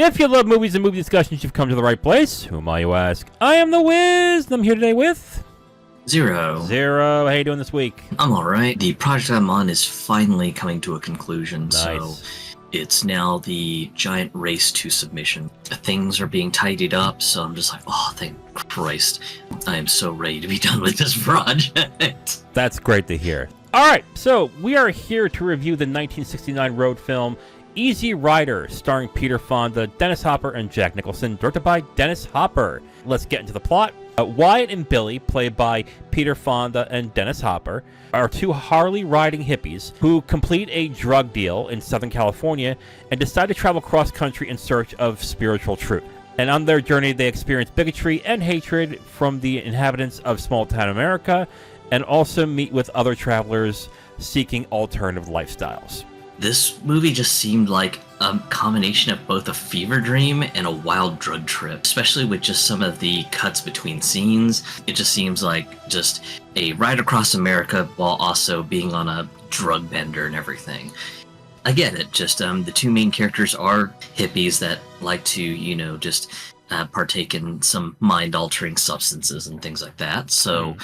If you love movies and movie discussions, you've come to the right place. Who am I, you ask? I am the Wiz, and I'm here today with... Zero. Zero, how you doing this week? I'm alright. The project I'm on is finally coming to a conclusion, Nice. so it's now the giant race to submission. Things are being tidied up, so I'm just like, oh, thank Christ. I am so ready to be done with this project. That's great to hear. Alright, so we are here to review the 1969 road film Easy Rider, starring Peter Fonda, Dennis Hopper, and Jack Nicholson, directed by Dennis Hopper. Let's get into the plot. Wyatt and Billy, played by Peter Fonda and Dennis Hopper, are two Harley-riding hippies who complete a drug deal in Southern California and decide to travel cross-country in search of spiritual truth. And on their journey, they experience bigotry and hatred from the inhabitants of small-town America, and also meet with other travelers seeking alternative lifestyles. This movie just seemed like a combination of both a fever dream and a wild drug trip, especially with just some of the cuts between scenes. It just seems like just a ride across America while also being on a drug bender and everything. I get it, just the two main characters are hippies that like to, just partake in some mind-altering substances and things like that. So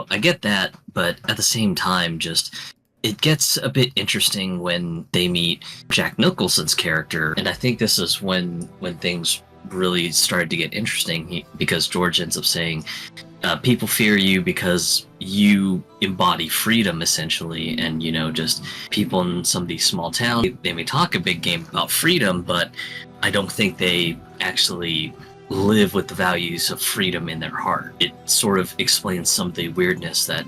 I get that, but at the same time, just... it gets a bit interesting when they meet Jack Nicholson's character, and I think this is when things really started to get interesting, because George ends up saying, people fear you because you embody freedom, essentially, and, just people in some of these small towns, they may talk a big game about freedom, but I don't think they actually live with the values of freedom in their heart. It sort of explains some of the weirdness that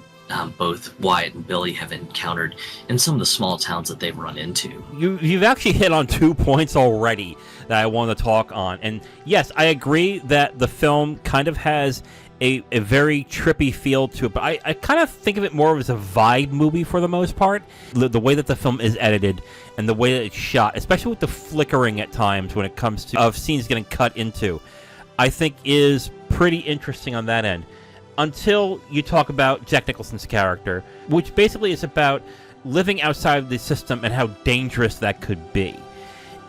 both Wyatt and Billy have encountered in some of the small towns that they've run into. You've actually hit on 2 points already that I want to talk on. And yes, I agree that the film kind of has a very trippy feel to it, but I kind of think of it more as a vibe movie for the most part. The way that the film is edited and the way that it's shot, especially with the flickering at times when it comes to of scenes getting cut into, I think is pretty interesting on that end. Until you talk about Jack Nicholson's character, which basically is about living outside of the system and how dangerous that could be.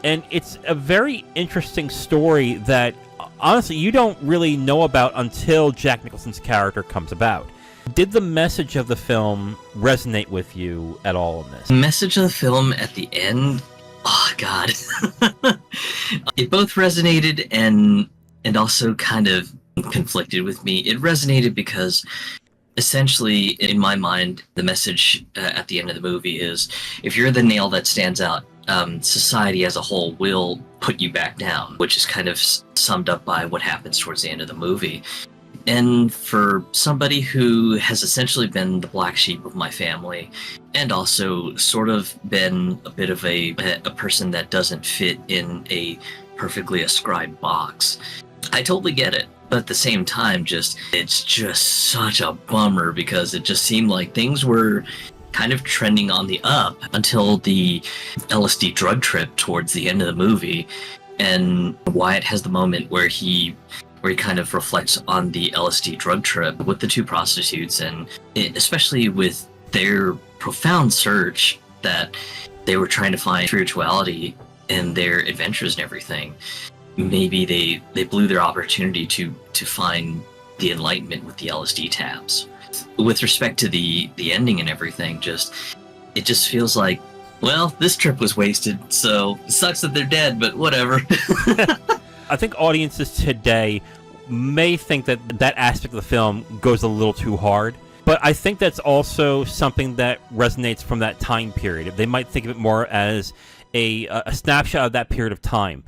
And it's a very interesting story that, honestly, you don't really know about until Jack Nicholson's character comes about. Did the message of the film resonate with you at all in this? The message of the film at the end, oh God. It both resonated and also kind of conflicted with me. It resonated because essentially, in my mind, the message at the end of the movie is, if you're the nail that stands out, society as a whole will put you back down, which is kind of summed up by what happens towards the end of the movie. And for somebody who has essentially been the black sheep of my family, and also sort of been a bit of a person that doesn't fit in a perfectly ascribed box, I totally get it. But at the same time, it's just such a bummer, because it just seemed like things were kind of trending on the up until the LSD drug trip towards the end of the movie. And Wyatt has the moment where he kind of reflects on the LSD drug trip with the two prostitutes, and especially with their profound search that they were trying to find spirituality in their adventures and everything. Maybe they blew their opportunity to find the enlightenment with the LSD tabs. With respect to the ending and everything, it just feels like, well, this trip was wasted, so it sucks that they're dead, but whatever. I think audiences today may think that aspect of the film goes a little too hard, but I think that's also something that resonates from that time period. They might think of it more as a snapshot of that period of time.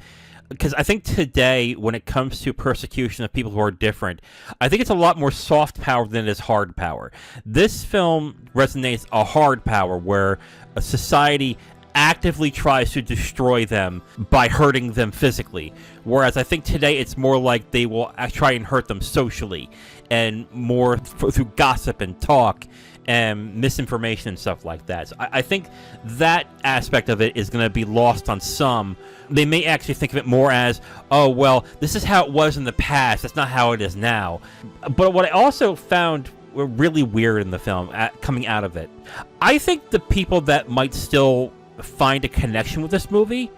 Because I think today, when it comes to persecution of people who are different, I think it's a lot more soft power than it is hard power. This film resonates a hard power, where a society actively tries to destroy them by hurting them physically. Whereas I think today it's more like they will try and hurt them socially, and more through gossip and talk and misinformation and stuff like that. So I think that aspect of it is going to be lost on some. They may actually think of it more as, oh, well, this is how it was in the past. That's not how it is now. But what I also found really weird in the film, coming out of it, I think the people that might still find a connection with this movie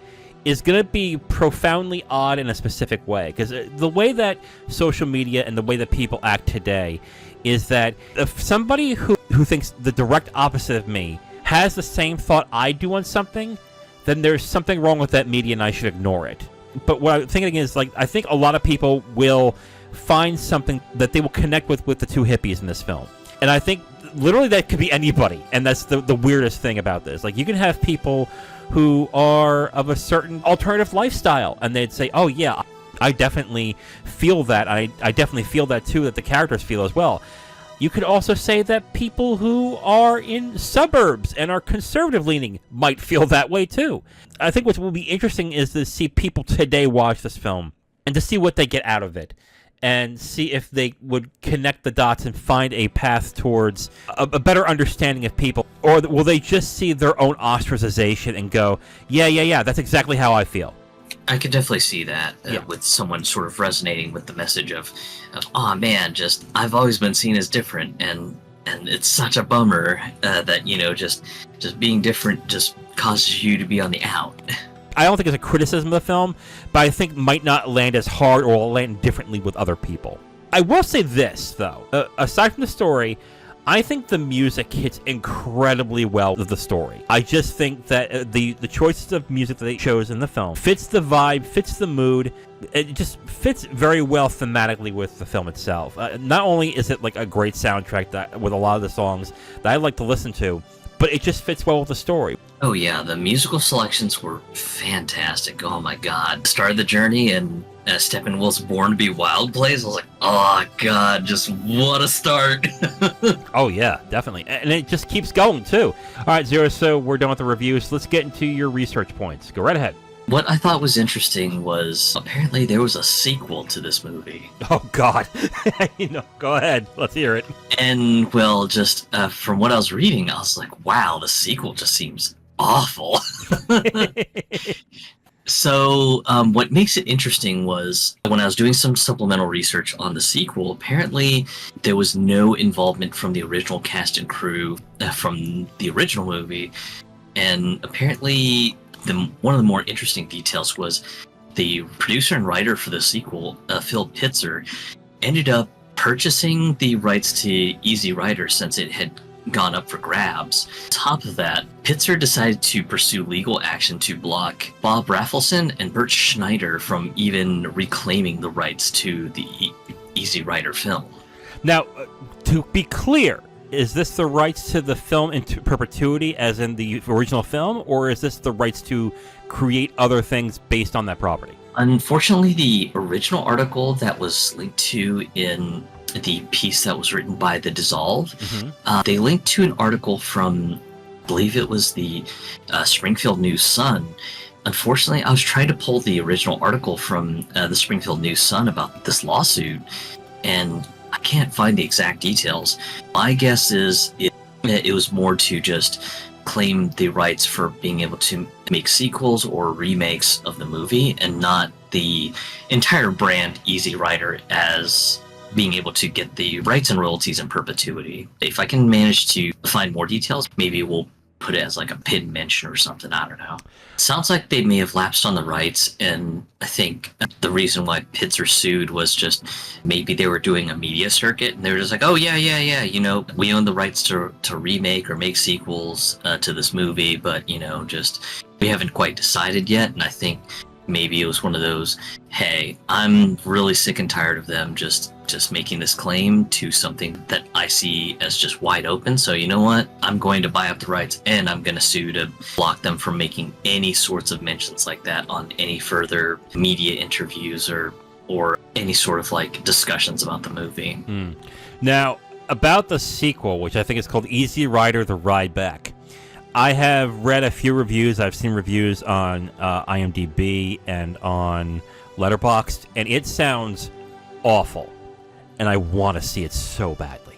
is going to be profoundly odd in a specific way. Because the way that social media and the way that people act today is that if somebody who thinks the direct opposite of me has the same thought I do on something, then there's something wrong with that media and I should ignore it. But what I'm thinking is, like, I think a lot of people will find something that they will connect with the two hippies in this film. And I think literally that could be anybody. And that's the weirdest thing about this. Like, you can have people who are of a certain alternative lifestyle, and they'd say, oh yeah, I definitely feel that. I definitely feel that too, that the characters feel as well. You could also say that people who are in suburbs and are conservative leaning might feel that way too. I think what will be interesting is to see people today watch this film and to see what they get out of it, and see if they would connect the dots and find a path towards a better understanding of people. Or will they just see their own ostracization and go, yeah, that's exactly how I feel. I could definitely see that with someone sort of resonating with the message of oh man, just I've always been seen as different, and it's such a bummer that, you know, just being different just causes you to be on the out. I don't think it's a criticism of the film, but I think might not land as hard or will land differently with other people. I will say this, though. Aside from the story, I think the music hits incredibly well with the story. I just think that the choices of music that they chose in the film fits the vibe, fits the mood. It just fits very well thematically with the film itself. Not only is it like a great soundtrack with a lot of the songs that I like to listen to, but it just fits well with the story. Oh yeah, the musical selections were fantastic. Oh my god. Start of the journey and Steppenwolf's Born to Be Wild plays. I was like, oh god, just what a start. Oh yeah, definitely. And it just keeps going too. All right, Zero, so we're done with the reviews. Let's get into your research points. Go right ahead. What I thought was interesting was apparently there was a sequel to this movie. Oh god. Go ahead. Let's hear it. And well, just from what I was reading, I was like, wow, the sequel just seems awful. So what makes it interesting was when I was doing some supplemental research on the sequel, apparently there was no involvement from the original cast and crew from the original movie. And apparently one of the more interesting details was the producer and writer for the sequel, Phil Pitzer, ended up purchasing the rights to Easy Rider since it had gone up for grabs. On top of that, Pitzer decided to pursue legal action to block Bob Rafelson and Bert Schneider from even reclaiming the rights to the Easy Rider film. Now, to be clear, is this the rights to the film into perpetuity as in the original film, or is this the rights to create other things based on that property? Unfortunately, the original article that was linked to in the piece that was written by The Dissolve, they linked to an article from, I believe it was the Springfield News-Sun. Unfortunately, I was trying to pull the original article from the Springfield News-Sun about this lawsuit, and I can't find the exact details. My guess is it was more to just claim the rights for being able to make sequels or remakes of the movie, and not the entire brand Easy Rider as being able to get the rights and royalties in perpetuity. If I can manage to find more details, maybe we'll put it as like a pinned mention or something. I don't know. Sounds like they may have lapsed on the rights, and I think the reason why Pitzer sued was just maybe they were doing a media circuit and they were just like, oh yeah, you know, we own the rights to remake or make sequels to this movie, but you know, just we haven't quite decided yet. And I think maybe it was one of those, hey, I'm really sick and tired of them just making this claim to something that I see as just wide open. So you know what? I'm going to buy up the rights and I'm going to sue to block them from making any sorts of mentions like that on any further media interviews or any sort of like discussions about the movie. Now, about the sequel, which I think is called Easy Rider: The Ride Back. I have read a few reviews. I've seen reviews on IMDb and on Letterboxd, and it sounds awful. And I want to see it so badly.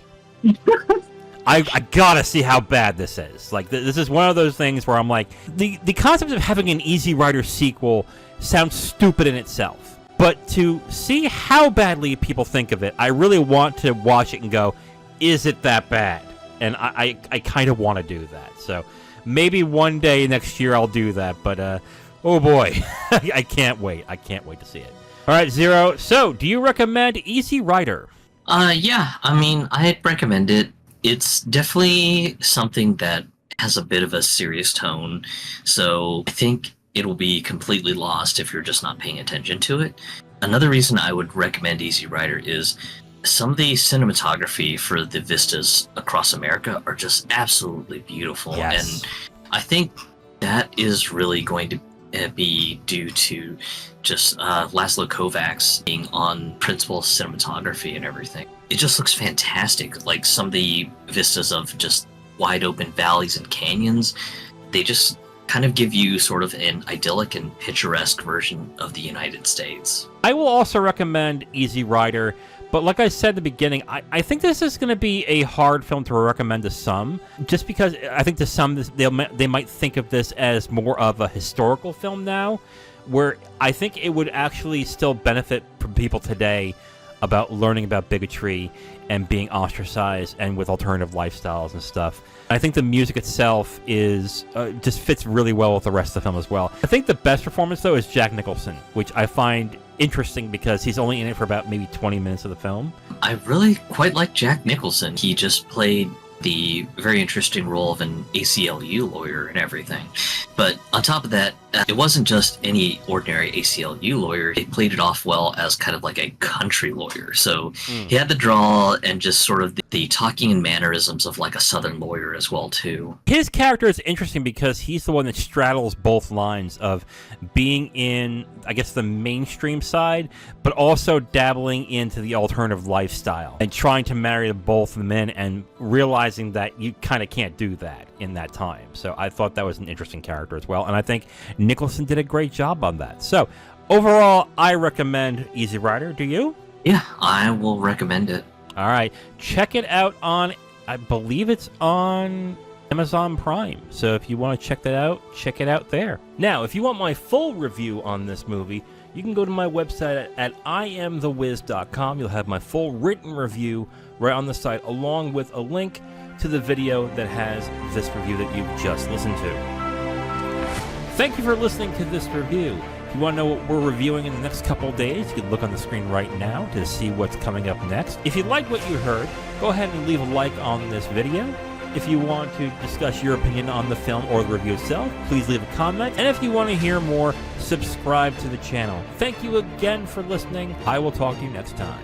I gotta see how bad this is. Like, this is one of those things where I'm like, the concept of having an Easy Rider sequel sounds stupid in itself. But to see how badly people think of it, I really want to watch it and go, is it that bad? And I kind of want to do that. So maybe one day next year I'll do that. But Oh boy, I can't wait. I can't wait to see it. All right, Zero. So, do you recommend Easy Rider? Yeah, I mean, I'd recommend it. It's definitely something that has a bit of a serious tone, so I think it'll be completely lost if you're just not paying attention to it. Another reason I would recommend Easy Rider is some of the cinematography for the vistas across America are just absolutely beautiful. Yes. And I think that is really going to be due to just Laszlo Kovacs being on principal cinematography and everything. It just looks fantastic. Like some of the vistas of just wide open valleys and canyons, they just kind of give you sort of an idyllic and picturesque version of the United States. I will also recommend Easy Rider, but like I said at the beginning, I think this is going to be a hard film to recommend to some, just because I think to some they might think of this as more of a historical film now, where I think it would actually still benefit from people today about learning about bigotry and being ostracized and with alternative lifestyles and stuff. I think the music itself is just fits really well with the rest of the film as well. I think the best performance, though, is Jack Nicholson, which I find interesting because he's only in it for about maybe 20 minutes of the film. I really quite like Jack Nicholson. He just played the very interesting role of an ACLU lawyer and everything. But on top of that, it wasn't just any ordinary ACLU lawyer. He played it off well as kind of like a country lawyer. So he had the drawl and just sort of the talking and mannerisms of like a Southern lawyer as well, too. His character is interesting because he's the one that straddles both lines of being in, I guess, the mainstream side, but also dabbling into the alternative lifestyle and trying to marry both of them in and realizing that you kind of can't do that in that time. So I thought that was an interesting character as well, and I think Nicholson did a great job on that. So overall, I recommend Easy Rider. Do you? Yeah, I will recommend it. All right, check it out on, I believe it's on Amazon Prime. So if you want to check that out, check it out there. Now, if you want my full review on this movie, you can go to my website at IamTheWiz.com. You'll have my full written review right on the site, along with a link to the video that has this review that you've just listened to. Thank you for listening to this review. If you want to know what we're reviewing in the next couple of days, you can look on the screen right now to see what's coming up next. If you liked what you heard, go ahead and leave a like on this video. If you want to discuss your opinion on the film or the review itself, please leave a comment. And if you want to hear more, subscribe to the channel. Thank you again for listening. I will talk to you next time.